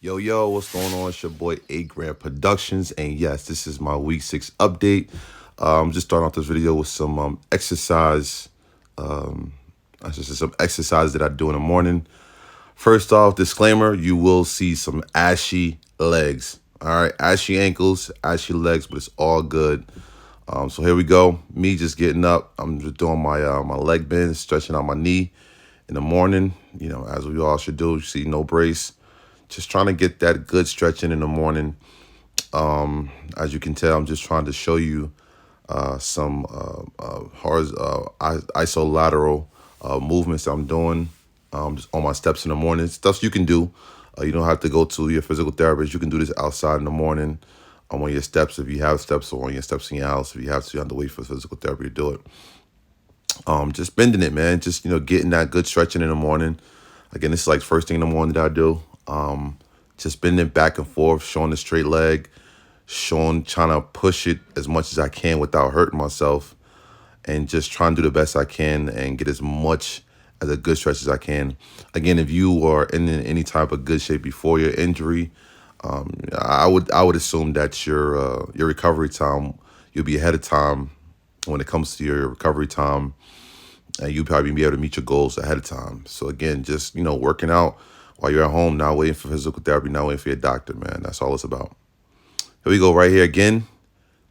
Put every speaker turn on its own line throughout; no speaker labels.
Yo, what's going on? It's your boy 8 Grand Productions, and yes, this is my week 6 update. Just starting off this video with some exercise. I should say some exercise that I do in the morning. First off, disclaimer: you will see some ashy legs. All right, ashy ankles, ashy legs, but it's all good. So here we go. Me just getting up. I'm just doing my leg bend, stretching out my knee in the morning. You know, as we all should do. You see, no brace. Just trying to get that good stretching in the morning. As you can tell, I'm just trying to show you some isolateral movements I'm doing just on my steps in the morning. Stuff you can do. You don't have to go to your physical therapist. You can do this outside in the morning on your steps if you have steps, or on your steps in your house if you have to. You have to wait for physical therapy to do it. Just bending it, man. Just, getting that good stretching in the morning. Again, this is like first thing in the morning that I do. Just bending back and forth, showing the straight leg, trying to push it as much as I can without hurting myself, and just trying to do the best I can and get as much as a good stretch as I can. Again, if you are in any type of good shape before your injury, I would assume that your recovery time, you'll be ahead of time when it comes to your recovery time, and you probably be able to meet your goals ahead of time. So again, just working out while you're at home, not waiting for physical therapy, not waiting for your doctor, man. That's all it's about. Here we go, right here again.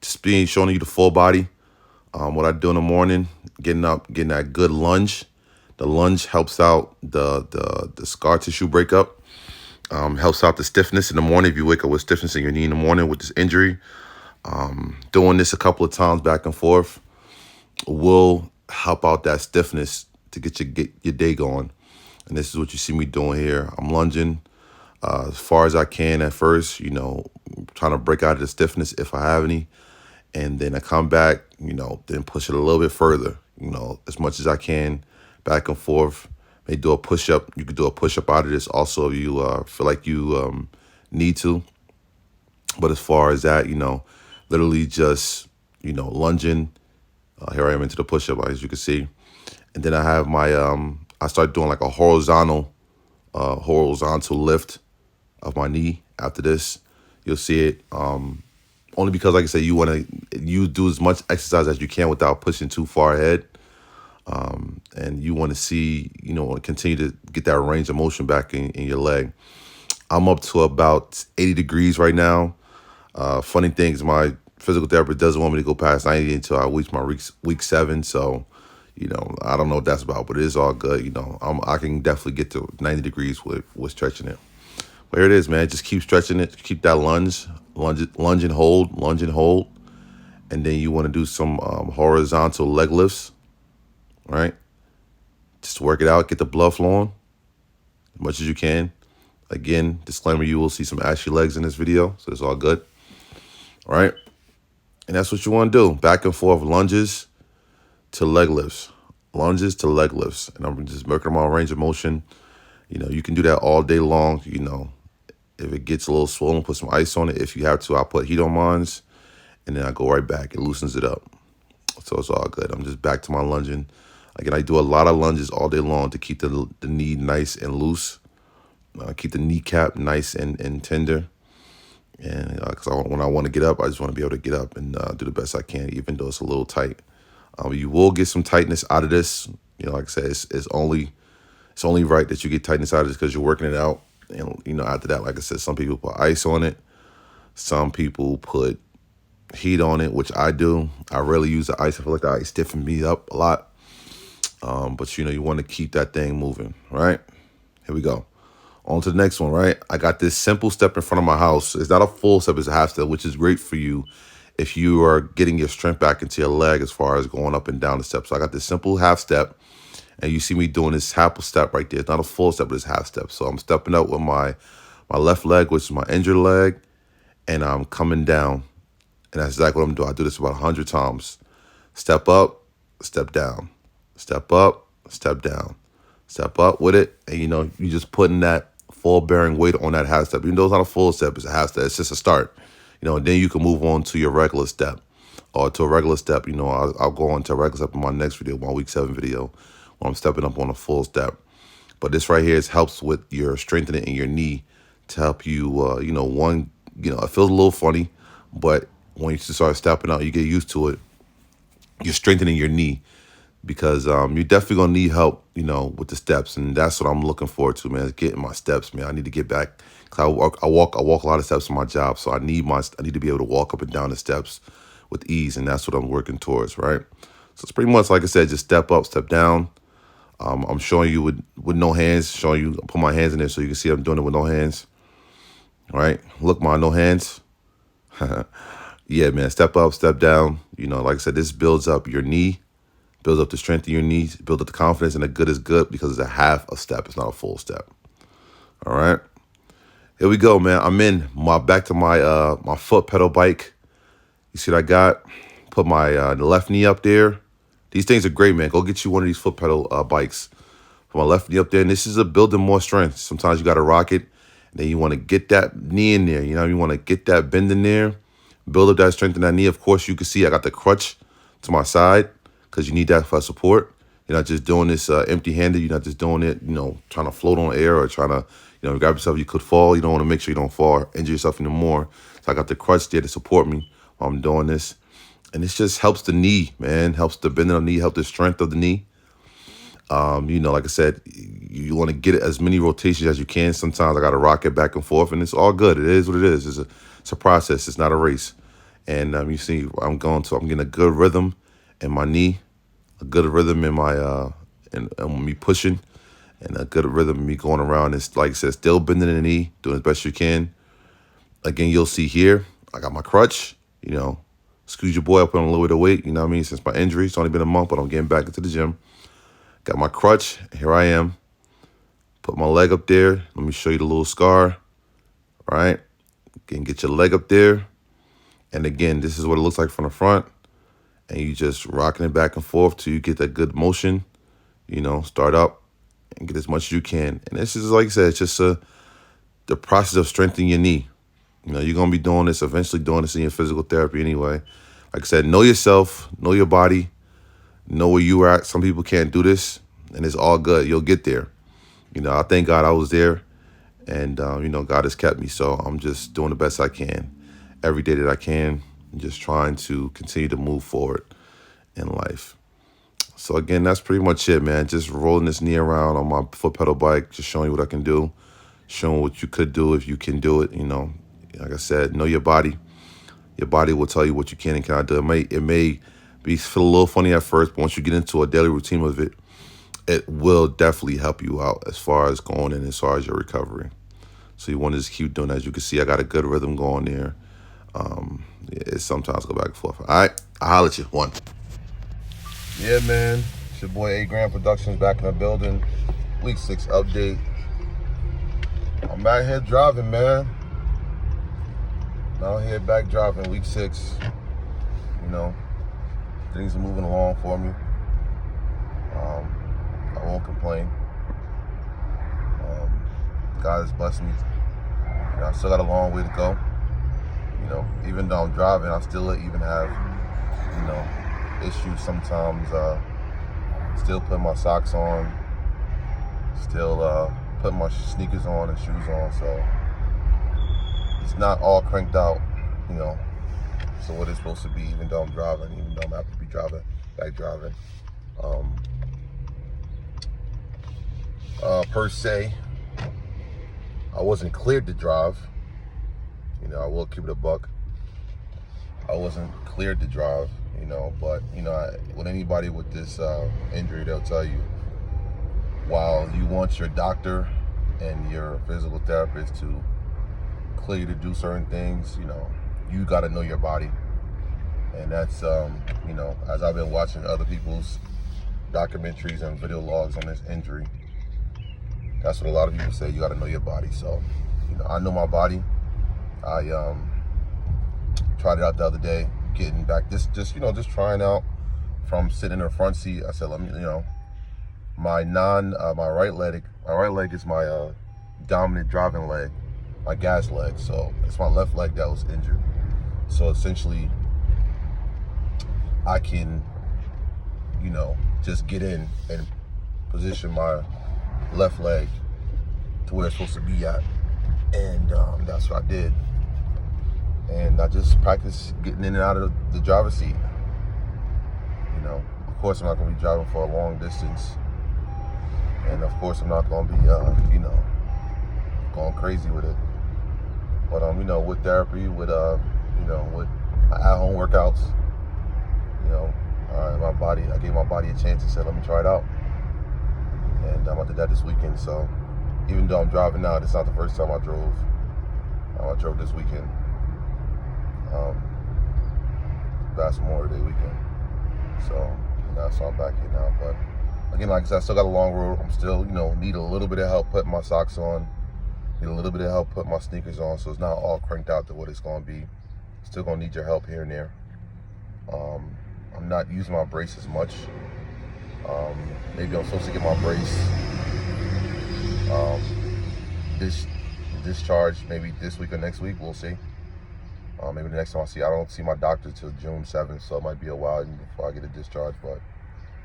Just showing you the full body. What I do in the morning, getting up, getting that good lunge. The lunge helps out the scar tissue breakup. Helps out the stiffness in the morning. If you wake up with stiffness in your knee in the morning with this injury, doing this a couple of times back and forth will help out that stiffness to get your day going. And this is what you see me doing here. I'm lunging as far as I can at first, trying to break out of the stiffness if I have any. And then I come back, then push it a little bit further, as much as I can, back and forth. May do a push-up. You could do a push-up out of this also if you feel like you need to. But as far as that, literally just, lunging. Here I am into the push-up, as you can see. And then I have I start doing like a horizontal lift of my knee after this. You'll see it. Only because, like I said, you do as much exercise as you can without pushing too far ahead. And you want to see, continue to get that range of motion back in your leg. I'm up to about 80 degrees right now. Funny thing is my physical therapist doesn't want me to go past 90 until I reach my week 7. So, I don't know what that's about, but it is all good. I can definitely get to 90 degrees with stretching it. But here it is, man. Just keep stretching it. Keep that lunge and hold. And then you want to do some horizontal leg lifts, right? Just work it out. Get the blood flowing as much as you can. Again, disclaimer, you will see some ashy legs in this video, so it's all good. All right? And that's what you want to do. Back and forth lunges to leg lifts. Lunges to leg lifts. And I'm just working my range of motion. You can do that all day long. If it gets a little swollen, put some ice on it. If you have to, I'll put heat on mine, and then I go right back. It loosens it up. So it's all good. I'm just back to my lunging. Again, I do a lot of lunges all day long to keep the knee nice and loose. Keep the kneecap nice and tender. And because when I want to get up, I just want to be able to get up and do the best I can, even though it's a little tight. You will get some tightness out of this. Like I said, it's only right that you get tightness out of this because you're working it out. And after that, like I said, some people put ice on it. Some people put heat on it, which I do. I rarely use the ice. I feel like the ice stiffens me up a lot. But you want to keep that thing moving, right? Here we go. On to the next one, right? I got this simple step in front of my house. It's not a full step, it's a half step, which is great for you if you are getting your strength back into your leg as far as going up and down the steps. So I got this simple half step, and you see me doing this half step right there. It's not a full step, but it's half step. So I'm stepping up with my left leg, which is my injured leg, and I'm coming down. And that's exactly what I'm doing. I do this about 100 times. Step up, step down. Step up, step down. Step up with it, and you just putting that full bearing weight on that half step. Even though it's not a full step, it's a half step. It's just a start. And then you can move on to your regular step, or to a regular step. I'll go on to a regular step in my next video, my week 7 video, where I'm stepping up on a full step. But this right here helps with your strengthening in your knee to help you, it feels a little funny, but when you start stepping out, you get used to it. You're strengthening your knee because you're definitely gonna need help, with the steps, and that's what I'm looking forward to, man. Is getting my steps, man. I need to get back because I walk a lot of steps on my job, so I need to be able to walk up and down the steps with ease, and that's what I'm working towards, right? So it's pretty much like I said, just step up, step down. I'm showing you with no hands, showing you, put my hands in there so you can see I'm doing it with no hands. All right, look, my no hands. Yeah, man, step up, step down. Like I said, this builds up your knee, builds up the strength of your knees, builds up the confidence, and the good is good because it's a half a step. It's not a full step. All right, here we go, man. I'm in back to my foot pedal bike. You see what I got? Put my left knee up there. These things are great, man. Go get you one of these foot pedal bikes. Put my left knee up there, and this is a building more strength. Sometimes you got to rock it, and then you want to get that knee in there. You want to get that bend in there, build up that strength in that knee. Of course, you can see I got the crutch to my side because you need that for support. You're not just doing this empty-handed. You're not just doing it, trying to float on air or trying to, grab yourself. You could fall. You don't want to make sure you don't fall or injure yourself anymore. So I got the crutch there to support me while I'm doing this. And this just helps the knee, man. Helps the bending of the knee, help the strength of the knee. Like I said, you want to get it as many rotations as you can. Sometimes I got to rock it back and forth, and it's all good. It is what it is. It's a process. It's not a race. And you see, I'm getting a good rhythm in my knee, a good rhythm in my and me pushing, and a good rhythm in me going around. It's like I said, still bending the knee, doing as best you can. Again, you'll see here, I got my crutch. Squeeze your boy up on a little bit of weight. You know what I mean? Since my injury, it's only been a month, but I'm getting back into the gym. Got my crutch. Here I am. Put my leg up there. Let me show you the little scar. All right. Again, get your leg up there. And again, this is what it looks like from the front. And you just rocking it back and forth till you get that good motion. Start up and get as much as you can. And this is, like I said, it's just the process of strengthening your knee. You're going to be doing this, eventually doing this in your physical therapy anyway. Like I said, know yourself, know your body, know where you are at. Some people can't do this, and it's all good. You'll get there. I thank God I was there, and, God has kept me. So I'm just doing the best I can every day that I can, and just trying to continue to move forward in life. So, again, that's pretty much it, man. Just rolling this knee around on my foot pedal bike, just showing you what I can do, showing what you could do if you can do it, Like I said, know your body. Your body will tell you what you can and cannot do. It may feel a little funny at first, but once you get into a daily routine of it, it will definitely help you out as far as going and as far as your recovery. So you want to just keep doing that. As you can see, I got a good rhythm going there. It sometimes go back and forth. All right, I'll holler at you. One. Yeah, man. It's your boy 8 Grand Productions back in the building. Week 6 update. I'm out here driving, man. Now here back driving week 6. Things are moving along for me. I won't complain. God has blessed me. I still got a long way to go. Even though I'm driving, I still even have, issues sometimes. Still putting my socks on. Still putting my sneakers on and shoes on. So it's not all cranked out, so what it's supposed to be, even though I'm driving, even though I'm happy to be driving. Per se, I wasn't cleared to drive. I will keep it a buck. I wasn't cleared to drive, but, with anybody with this injury, they'll tell you, while you want your doctor and your physical therapist to clear you to do certain things, you got to know your body. And that's, as I've been watching other people's documentaries and video logs on this injury, that's what a lot of people say. You got to know your body. So, I know my body. I tried it out the other day, getting back, just trying out from sitting in the front seat. I said, let me, my right leg is my dominant driving leg, my gas leg. So it's my left leg that was injured. So essentially, I can, just get in and position my left leg to where it's supposed to be at. And that's what I did. And I just practiced getting in and out of the driver's seat. You know, of course I'm not going to be driving for a long distance. And of course I'm not going to be, you know, going crazy with it. But, you know, with therapy, with, you know, with my at-home workouts, you know, I gave my body a chance and said, let me try it out. And I did that this weekend. So even though I'm driving now, it's not the first time I drove. I drove this weekend. Last Memorial Day weekend. So, you know, so I'm back here now. But again, like I said, I still got a long road. I'm still, you know, need a little bit of help putting my socks on. Need a little bit of help putting my sneakers on. So it's not all cranked out to what it's going to be. Still going to need your help here and there. I'm not using my brace as much. Maybe I'm supposed to get my brace discharged maybe this week or next week. We'll see. Maybe the next time I don't see my doctor till June 7th, so it might be a while before I get a discharge, but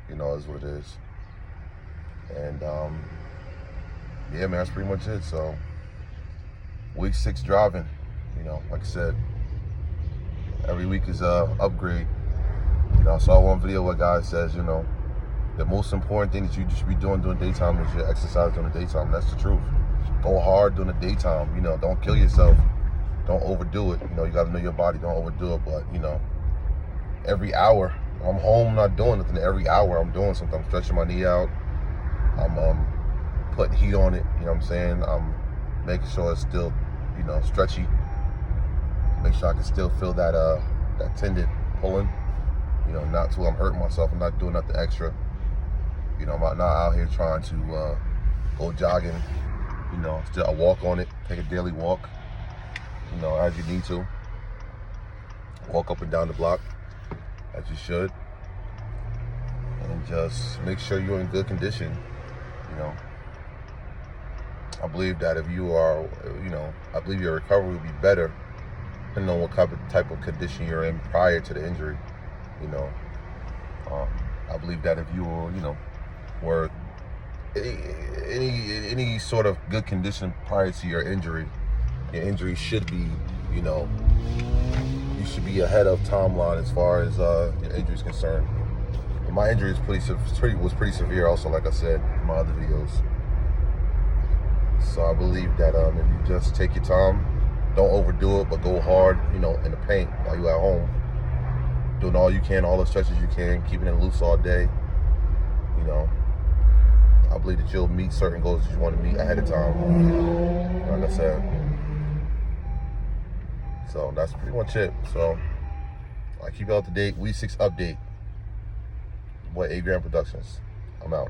you know, it's what it is. And yeah, man, that's pretty much it. So week 6 driving, you know, like I said, every week is a upgrade. You know, I saw one video where a guy says, you know, the most important thing that you should be doing during the daytime is your exercise during the daytime. That's the truth. Go hard during the daytime. You know, don't kill yourself. Don't overdo it. You know, you got to know your body. Don't overdo it. But, you know, every hour, I'm home not doing nothing. Every hour I'm doing something. I'm stretching my knee out. I'm putting heat on it. You know what I'm saying? I'm making sure it's still, you know, stretchy. Make sure I can still feel that that tendon pulling. You know, not till I'm hurting myself. I'm not doing nothing extra. You know, I'm not out here trying to go jogging. You know, still I walk on it. Take a daily walk. You know, as you need to. Walk up and down the block, as you should. And just make sure you're in good condition, you know. I believe that if you are, you know, I believe your recovery will be better depending on what type of condition you're in prior to the injury, you know. I believe that if you were, you know, were any sort of good condition prior to your injury should be, you know, you should be ahead of timeline as far as your injury is concerned. And my injury was pretty severe also, like I said in my other videos. So I believe that if you just take your time, don't overdo it, but go hard, you know, in the paint while you're at home. Doing all you can, all the stretches you can, keeping it loose all day, you know. I believe that you'll meet certain goals that you want to meet ahead of time, like I said. So that's pretty much it. So I keep you up to date. Week 6 update. Boy, 8 Grand Productions. I'm out.